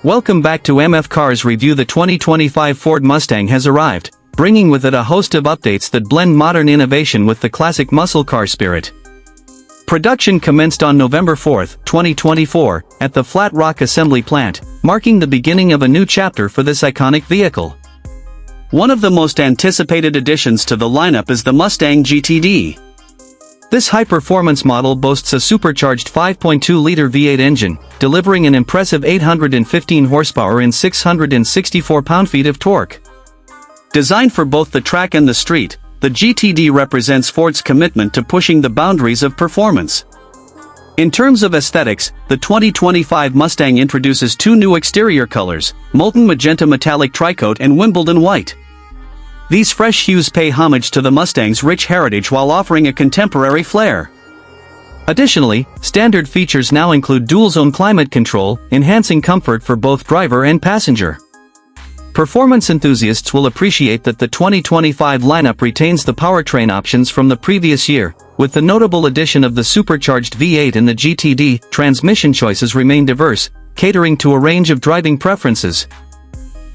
Welcome back to MF Cars Review. The 2025 Ford Mustang has arrived, bringing with it a host of updates that blend modern innovation with the classic muscle car spirit. Production commenced on November 4, 2024, at the Flat Rock Assembly Plant, marking the beginning of a new chapter for this iconic vehicle. One of the most anticipated additions to the lineup is the Mustang GTD. This high-performance model boasts a supercharged 5.2-liter V8 engine, delivering an impressive 815 horsepower and 664 pound-feet of torque. Designed for both the track and the street, the GTD represents Ford's commitment to pushing the boundaries of performance. In terms of aesthetics, the 2025 Mustang introduces two new exterior colors, Molten Magenta Metallic Tricoat and Wimbledon White. These fresh hues pay homage to the Mustang's rich heritage while offering a contemporary flair. Additionally, standard features now include dual-zone climate control, enhancing comfort for both driver and passenger. Performance enthusiasts will appreciate that the 2025 lineup retains the powertrain options from the previous year, with the notable addition of the supercharged V8 and the GTD. Transmission choices remain diverse, catering to a range of driving preferences.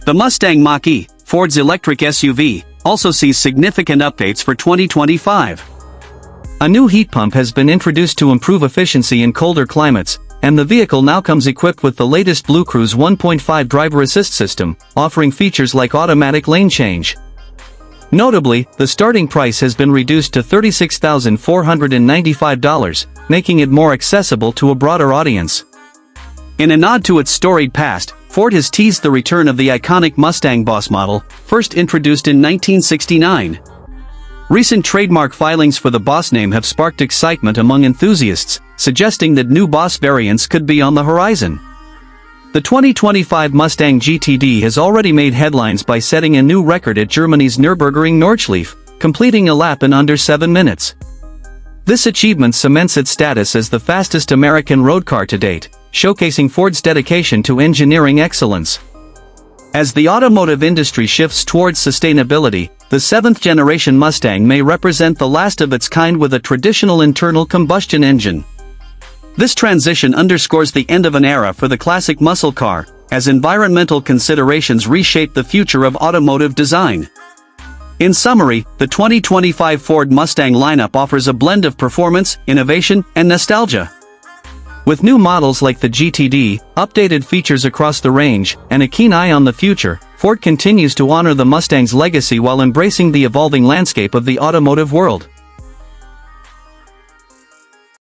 The Mustang Mach-E, Ford's electric SUV, also sees significant updates for 2025. A new heat pump has been introduced to improve efficiency in colder climates, and the vehicle now comes equipped with the latest Blue Cruise 1.5 driver assist system, offering features like automatic lane change. Notably, the starting price has been reduced to $36,495, making it more accessible to a broader audience. In a nod to its storied past, Ford has teased the return of the iconic Mustang Boss model, first introduced in 1969. Recent trademark filings for the Boss name have sparked excitement among enthusiasts, suggesting that new Boss variants could be on the horizon. The 2025 Mustang GTD has already made headlines by setting a new record at Germany's Nürburgring Nordschleife, completing a lap in under 7 minutes. This achievement cements its status as the fastest American road car to date, showcasing Ford's dedication to engineering excellence. As the automotive industry shifts towards sustainability, the 7th-generation Mustang may represent the last of its kind with a traditional internal combustion engine. This transition underscores the end of an era for the classic muscle car, as environmental considerations reshape the future of automotive design. In summary, the 2025 Ford Mustang lineup offers a blend of performance, innovation, and nostalgia. With new models like the GTD, updated features across the range, and a keen eye on the future, Ford continues to honor the Mustang's legacy while embracing the evolving landscape of the automotive world.